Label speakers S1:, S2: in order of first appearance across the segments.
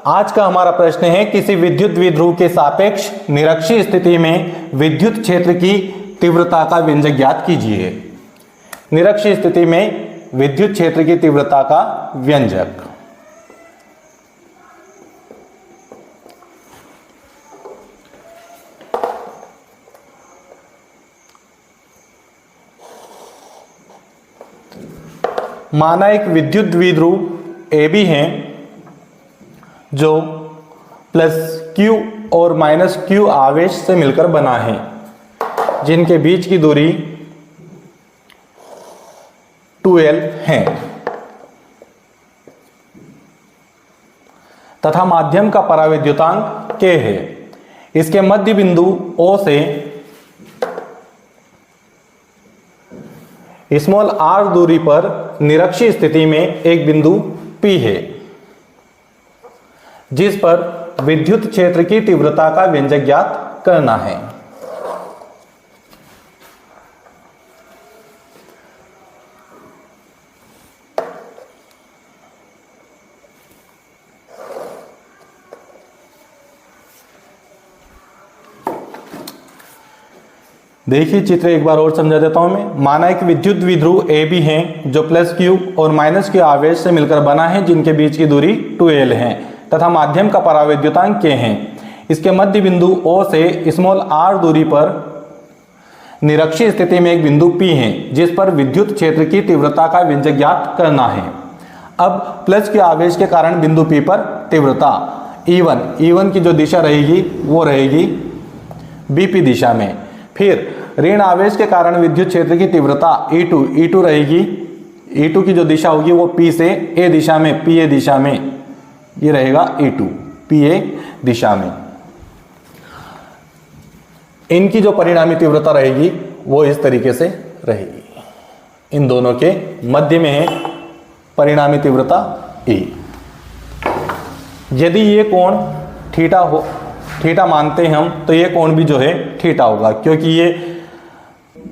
S1: आज का हमारा प्रश्न है, किसी विद्युत द्विध्रुव के सापेक्ष निरक्षीय स्थिति में विद्युत क्षेत्र की तीव्रता का व्यंजक ज्ञात कीजिए। निरक्षीय स्थिति में विद्युत क्षेत्र की तीव्रता का व्यंजक। माना एक विद्युत द्विध्रुव AB है जो +Q और -Q आवेश से मिलकर बना है, जिनके बीच की दूरी 2L है तथा माध्यम का पराविद्युतांक K है। इसके मध्य बिंदु O से r दूरी पर निरक्षीय स्थिति में एक बिंदु P है, जिस पर विद्युत क्षेत्र की तीव्रता का व्यंजक ज्ञात करना है। देखिए चित्र एक बार और समझा देता हूं मैं। माना एक विद्युत द्विध्रुव AB है जो +Q और -Q आवेश से मिलकर बना है, जिनके बीच की दूरी 2L है तथा माध्यम का पराविद्युतांक K है। इसके मध्य बिंदु O से r दूरी पर निरक्षीय स्थिति में एक बिंदु P है, जिस पर विद्युत क्षेत्र की तीव्रता का व्यंजक ज्ञात करना है। अब +Q आवेश के कारण बिंदु P पर तीव्रता E1 की जो दिशा रहेगी वो रहेगी BP दिशा में। फिर ऋण आवेश के कारण विद्युत क्षेत्र की तीव्रता E2 रहेगी। E2 की जो दिशा होगी वो P से A दिशा में, PA दिशा में, ये रहेगा E2 PA दिशा में। इनकी जो परिणामी तीव्रता रहेगी वो इस तरीके से रहेगी। इन दोनों के मध्य में है परिणामी तीव्रता E। यदि ये कोण थीटा मानते हैं हम, तो ये कोण भी जो है थीटा होगा, क्योंकि ये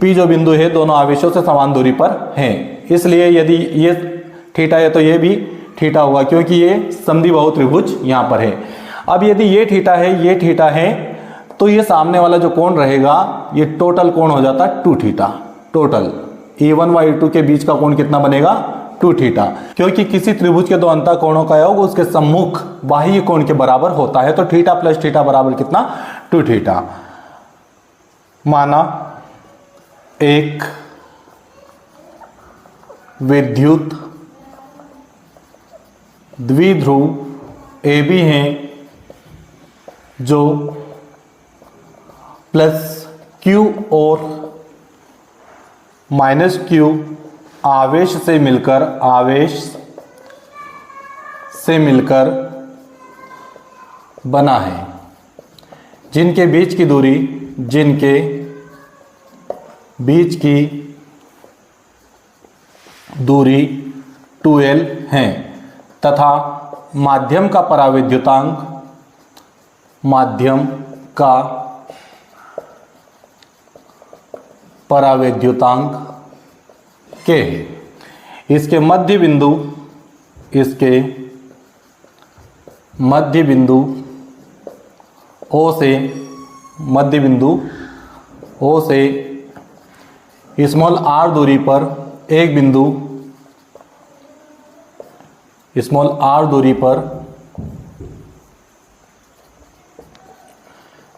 S1: P जो बिंदु है दोनों आवेशों से समान दूरी पर है। इसलिए यदि ये थीटा है तो ये भी थीटा होगा, क्योंकि ये समद्विबाहु त्रिभुज यहां पर है। अब यदि ये थीटा है तो ये सामने वाला जो कोण रहेगा ये टोटल कोण हो जाता 2 थीटा। टोटल E1 व E2 के बीच का कोण कितना बनेगा 2 थीटा, क्योंकि किसी त्रिभुज के दो अंतः कोणों का योग उसके सम्मुख बाह्य कोण के बराबर होता है। तो थीटा + थीटा बराबर कितना 2 थीटा। माना एक विद्युत द्विध्रुव AB है जो +Q और -Q आवेश से मिलकर बना है, जिनके बीच की दूरी 2L है तथा माध्यम का पराविद्युतांक K है। इसके मध्य बिंदु O से r दूरी पर एक बिंदु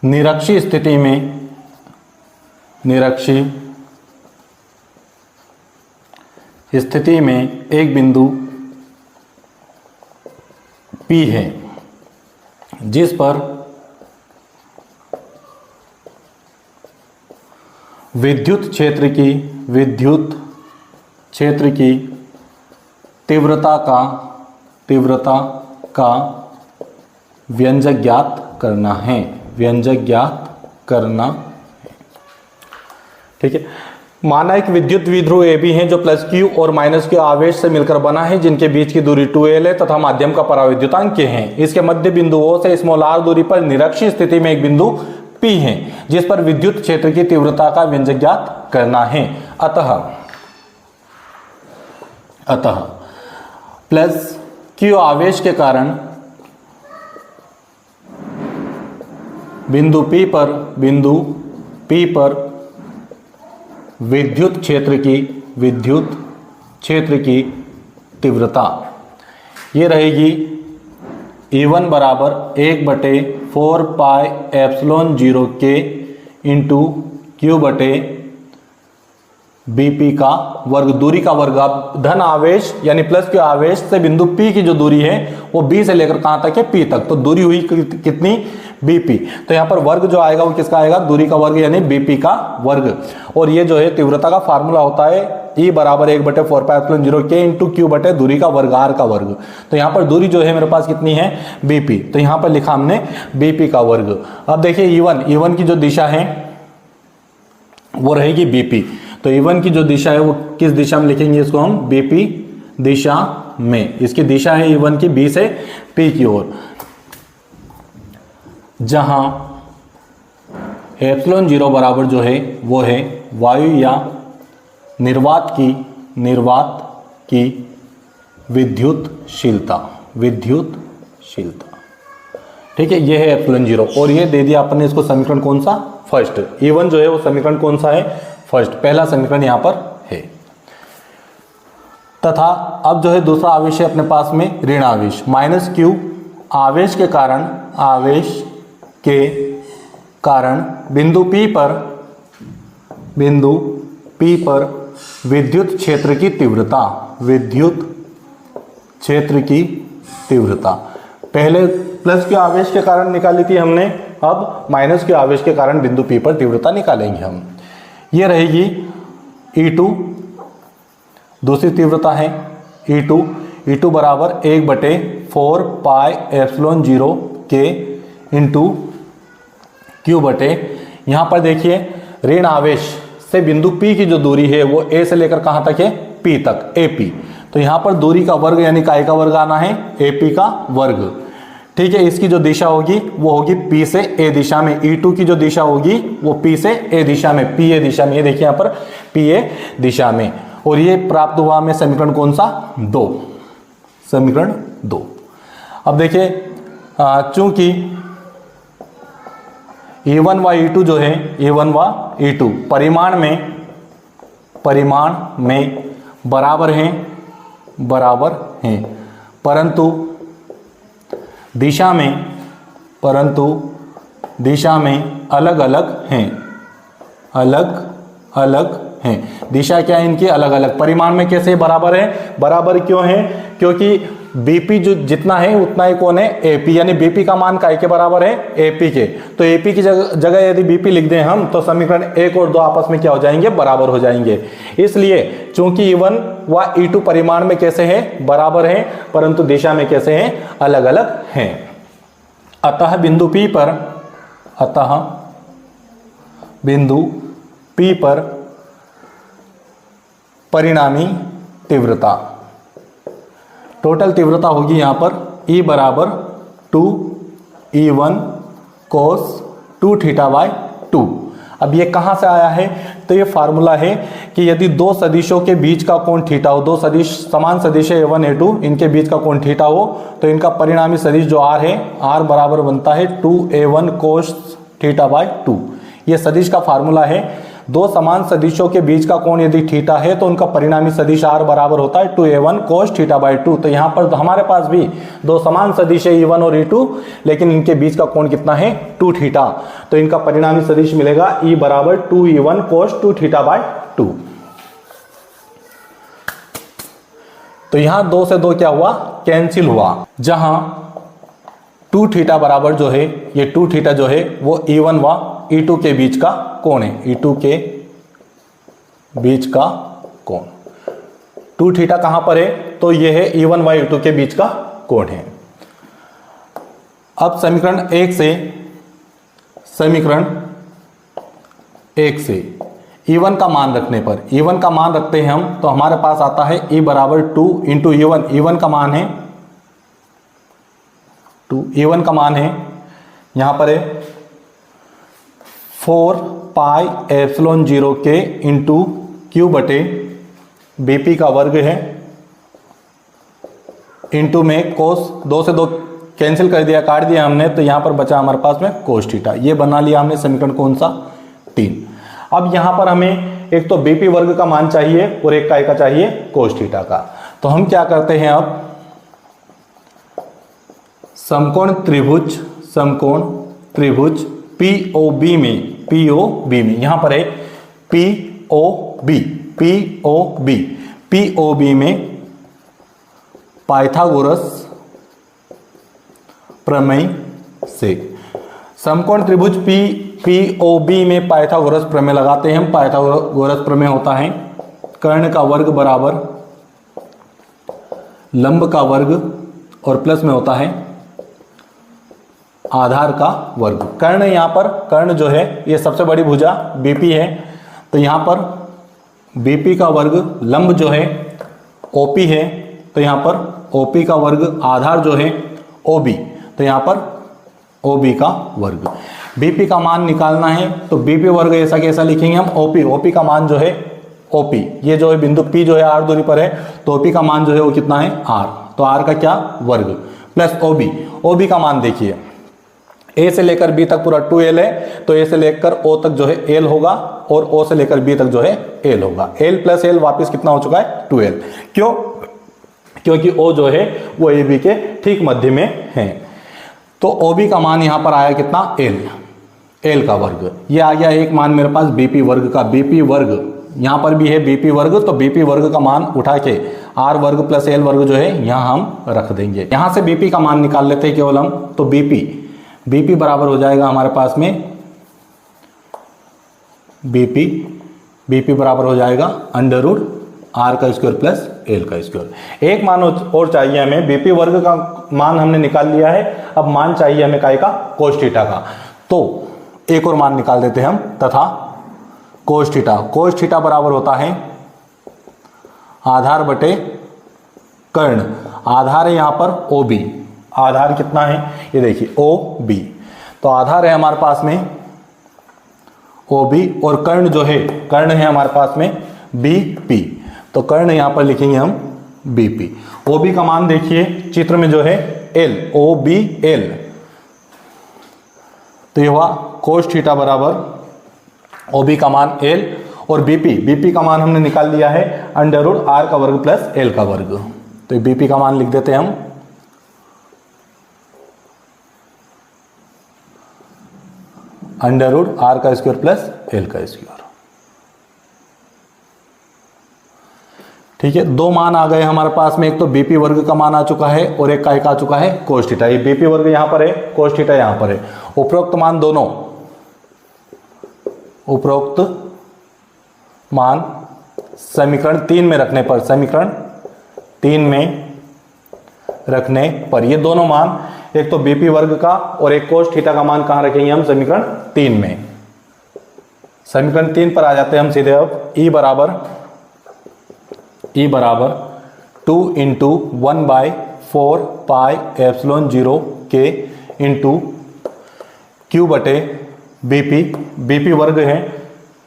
S1: निरक्षीय स्थिति में एक बिंदु P है, जिस पर विद्युत क्षेत्र की तीव्रता का व्यंजक ज्ञात करना है। ठीक है। माना एक विद्युत द्विध्रुव AB है जो +Q और -Q आवेश से मिलकर बना है, जिनके बीच की दूरी 2L है तथा माध्यम का पराविद्युतांक K है। इसके मध्य बिंदु O से r दूरी पर निरक्षीय स्थिति में एक बिंदु P है, जिस पर विद्युत क्षेत्र की तीव्रता का व्यंजक ज्ञात करना है। अतः +Q आवेश के कारण बिंदु P पर विद्युत क्षेत्र की तीव्रता ये रहेगी E1 बराबर 1/4πε0K इंटू Q बटे BP का वर्ग, दूरी का वर्ग। अब धन आवेश यानी प्लस के आवेश से बिंदु P की जो दूरी है वो B से लेकर कहां तक है, P तक, तो दूरी हुई कितनी, BP। तो यहां पर वर्ग जो आएगा वो किसका आएगा, दूरी का वर्ग यानी BP का वर्ग। और ये जो है तीव्रता का फार्मूला होता है E बराबर 1/4πε0K इंटू Q बटे दूरी का वर्ग, R का वर्ग। तो यहाँ पर दूरी जो है मेरे पास कितनी है, BP, तो यहाँ पर लिखा हमने BP का वर्ग। अब देखिए E1 की जो दिशा है वो रहेगी BP, तो E1 की जो दिशा है वो किस दिशा में लिखेंगे, इसको हम BP दिशा में। इसकी दिशा है E1 की B से P की ओर, जहां ε0 बराबर जो है वो है वायु या निर्वात की विद्युतशीलता। ठीक है, ये है ε0 और ये दे दिया अपन ने इसको समीकरण कौन सा, फर्स्ट। E1 जो है वो समीकरण कौन सा है, फर्स्ट, पहला समीकरण यहां पर है। तथा अब जो है दूसरा आवेश है अपने पास में ऋण आवेश -Q, आवेश के कारण बिंदु P पर विद्युत क्षेत्र की तीव्रता, पहले प्लस के आवेश के कारण निकाली थी हमने, अब माइनस के आवेश के कारण बिंदु P पर तीव्रता निकालेंगे हम। ये रहेगी E2, दूसरी तीव्रता है E2 बराबर 1/4πε0K इंटू Q बटे, यहाँ पर देखिए ऋण आवेश से बिंदु P की जो दूरी है वो A से लेकर कहां तक है, P तक, AP। तो यहाँ पर दूरी का वर्ग यानी काय का वर्ग आना है, AP का वर्ग। ठीक है, इसकी जो दिशा होगी वो होगी P से A दिशा में, E2 की जो दिशा होगी वो P से A दिशा में, PA दिशा में, ये देखिए यहाँ पर PA दिशा में। और ये प्राप्त हुआ हमें समीकरण कौन सा, 2, समीकरण 2। अब देखिए चूंकि E1 व E2 जो है, E1 व E2 परिमाण में बराबर हैं, परंतु दिशा में अलग अलग हैं। दिशा क्या है इनकी, अलग अलग। परिमाण में कैसे बराबर है, बराबर क्यों है, क्योंकि BP जो जितना है उतना ही कौन है, AP, यानी BP का मान काय के बराबर है, AP के। तो AP की जगह यदि BP लिख दें हम तो समीकरण 1 और 2 आपस में क्या हो जाएंगे, बराबर हो जाएंगे। इसलिए चूंकि E1 व E2 परिमाण में कैसे हैं, बराबर हैं, परंतु दिशा में कैसे हैं, अलग अलग हैं। अतः बिंदु P पर परिणामी तीव्रता, टोटल तीव्रता होगी यहां पर E बराबर 2E1 cos 2θ/2। अब ये कहां से आया है, तो ये फार्मूला है कि यदि दो सदिशों के बीच का कोण थीटा हो, दो सदिश समान सदिश है A1 A2, इनके बीच का कोण थीटा हो, तो इनका परिणामी सदिश जो R है, R बराबर बनता है 2A1 cos θ/2। ये सदिश का फार्मूला है। दो समान सदिशों के बीच का कोण यदि थीटा है तो उनका परिणामी सदिश R बराबर होता है 2A1 cos θ/2। तो यहाँ पर हमारे पास भी दो समान सदिश है E1 और E2, लेकिन इनके बीच का कोण कितना है, 2θ। तो इनका परिणामी सदिश मिलेगा E बराबर 2E1 cos 2θ/2। तो यहां 2 से 2 क्या हुआ, कैंसिल हुआ। जहां 2θ बराबर जो है, ये 2θ जो है वो E1 व E2 के बीच का कोण है, E2 के बीच का कोण। 2θ कहां पर है, तो ये है E1 व E2 के बीच का कोण है। अब समीकरण 1 से E1 का मान रखने पर, E1 का मान रखते हैं हम, तो हमारे पास आता है E बराबर 2 इंटू E1। E1 का मान है 2, E1 का मान है यहां पर है 4πε0K इंटू Q बटे BP का वर्ग है, इंटू में कोस 2 से 2 कैंसिल कर दिया, काट दिया हमने, तो यहाँ पर बचा हमारे पास में कोस थीटा। ये बना लिया हमने समीकरण कौन सा, 3। अब यहाँ पर हमें एक तो बीपी वर्ग का मान चाहिए और एक का चाहिए कोस थीटा का। तो हम क्या करते हैं, अब समकोण त्रिभुज पीओबी में यहां पर है पीओबी में पाइथागोरस प्रमेय से समकोण त्रिभुज पीओबी में पाइथागोरस प्रमेय लगाते हैं हम। पाइथागोरस प्रमेय होता है कर्ण का वर्ग बराबर लंब का वर्ग और प्लस में होता है आधार का वर्ग। कर्ण यहाँ पर, कर्ण जो है ये सबसे बड़ी भुजा बीपी है, तो यहाँ पर बीपी का वर्ग, लंब जो है ओपी है, तो यहाँ पर ओपी का वर्ग, आधार जो है ओबी, तो यहाँ पर ओबी का वर्ग। बीपी का मान निकालना है तो बीपी वर्ग ऐसा कैसा लिखेंगे हम, ओपी का मान जो है ओपी, ये जो है बिंदु पी जो है आर दूरी पर है, तो ओपी का मान जो है वो कितना है आर, तो आर का क्या वर्ग प्लस ओबी का मान देखिए ए से लेकर बी तक पूरा 2l है, तो ए से लेकर ओ तक जो है l होगा और ओ से लेकर बी तक जो है l होगा। l प्लस l वापिस कितना हो चुका है 2l। क्यों, क्योंकि o जो है वो ए बी के ठीक मध्य में है। तो ओ बी का मान यहां पर आया कितना l का वर्ग। ये आ गया एक मान मेरे पास बीपी वर्ग का। बीपी वर्ग यहां पर भी है बीपी वर्ग, तो बीपी वर्ग का मान उठा के आर वर्ग प्लस एल वर्ग जो है यहां हम रख देंगे। यहां से बीपी का मान निकाल लेते हैं केवल हम, तो बीपी बराबर हो जाएगा हमारे पास में बीपी बराबर हो जाएगा अंडर रूट आर का स्क्वायर प्लस एल का स्क्वायर। एक मान और चाहिए हमें, बीपी वर्ग का मान हमने निकाल लिया है, अब मान चाहिए हमें काय का, कोस थीटा का। तो एक और मान निकाल देते हैं हम, तथा कोस थीटा बराबर होता है आधार बटे कर्ण। आधार है यहां पर ओबी, आधार कितना है ये देखिए OB, तो आधार है हमारे पास में OB और कर्ण जो है, कर्ण है हमारे पास में BP, तो कर्ण यहां पर लिखेंगे हम BP। OB का मान देखिए चित्र में जो है OBL, तो ये हुआ कोस थीटा बराबर OB का मान L और BP का मान हमने निकाल लिया है अंडर रूट आर का वर्ग प्लस L का वर्ग। तो BP का मान लिख देते हैं हम अंडर रूट आर का स्क्वायर प्लस एल का स्क्वायर। ठीक है, दो मान आ गए हमारे पास में, एक तो बीपी वर्ग का मान आ चुका है और एक का आ चुका है कोस थीटा। ये बीपी वर्ग यहां पर है, कोस थीटा यहां पर है। उपरोक्त मान दोनों, उपरोक्त मान समीकरण 3 में रखने पर, समीकरण 3 में रखने पर ये दोनों मान, एक तो बीपी वर्ग का और एक कोस थीटा का मान कहां रखेंगे हम, समीकरण 3 में। समीकरण 3 पर आ जाते हैं हम सीधे। अब E बराबर 2 इंटू 1/4 पाई एप्सिलॉन 0 के इंटू क्यू बटे बीपी वर्ग है,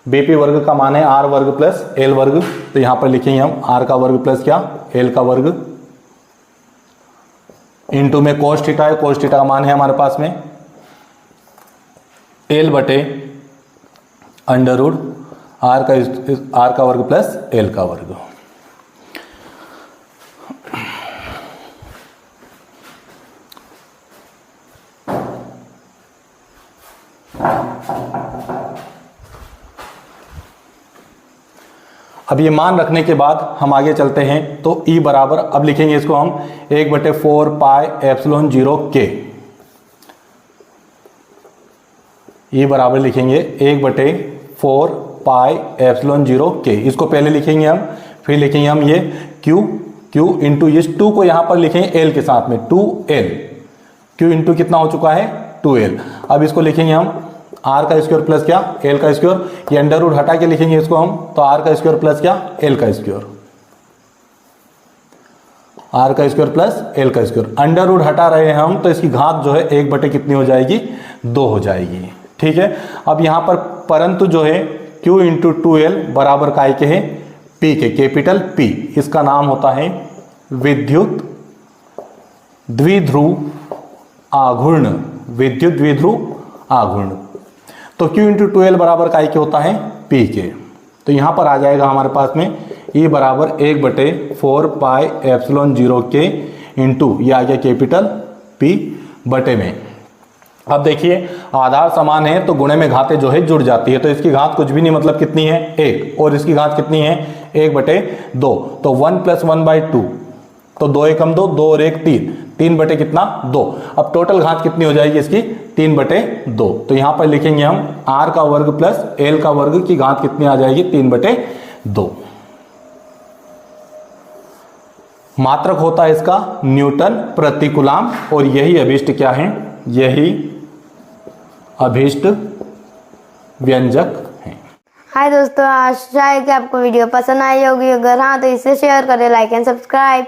S1: बीपी वर्ग का मान है आर वर्ग प्लस एल वर्ग, तो यहां पर लिखेंगे हम आर का वर्ग प्लस क्या एल का वर्ग, इंटू में कोस थीटा है, कोस थीटा का मान है हमारे पास में एल बटे अंडर रूट आर का वर्ग प्लस एल का वर्ग। अब ये मान रखने के बाद हम आगे चलते हैं। तो E बराबर, अब लिखेंगे इसको हम 1/4 पाई एप्सिलॉन 0 के। E बराबर लिखेंगे 1/4 पाई एप्सिलॉन 0 के। इसको पहले लिखेंगे हम, फिर लिखेंगे हम ये Q इंटू इस 2 को यहां पर लिखेंगे L के साथ में 2L। Q इंटू कितना हो चुका है 2L। अब इसको लिखेंगे हम आर का स्क्वायर प्लस क्या एल का स्क्वायर, ये अंडर रूट हटा के लिखेंगे इसको हम, तो आर का स्क्वायर प्लस क्या एल का स्क्वायर, आर का स्क्वायर प्लस एल का स्क्वायर। अंडर रूट हटा रहे हैं हम, तो इसकी घात जो है 1 बटे कितनी हो जाएगी 2 हो जाएगी। ठीक है, अब यहां पर परंतु जो है Q इंटू 2L बराबर काय के है P के, कैपिटल P। इसका नाम होता है विद्युत द्विध्रुव आघूर्ण, विद्युत द्विध्रुव आघूर्ण। तो Q इंटू 2L बराबर काय के होता है P के। तो यहां पर आ जाएगा हमारे पास में E बराबर 1/4 पाई एप्सिलॉन 0 के इंटू ये आ गया कैपिटल P बटे में। अब देखिए आधार समान है तो गुणे में घातें जो है जुड़ जाती है। तो इसकी घात कुछ भी नहीं, मतलब कितनी है 1, और इसकी घात कितनी है 1/2। तो 1 + 1/2, तो 2 एकम 2, 2 और 1 3, 3 बटे कितना 2। अब टोटल घात कितनी हो जाएगी इसकी 3/2। तो यहां पर लिखेंगे हम r का वर्ग प्लस l का वर्ग की घात कितनी आ जाएगी 3/2। मात्रक होता है इसका न्यूटन प्रति कूलम, और यही अभिष्ट क्या है, यही अभिष्ट व्यंजक है।
S2: हाय दोस्तों, आशा है कि आपको वीडियो पसंद आई होगी। अगर हाँ तो इसे शेयर करें, लाइक एंड सब्सक्राइब।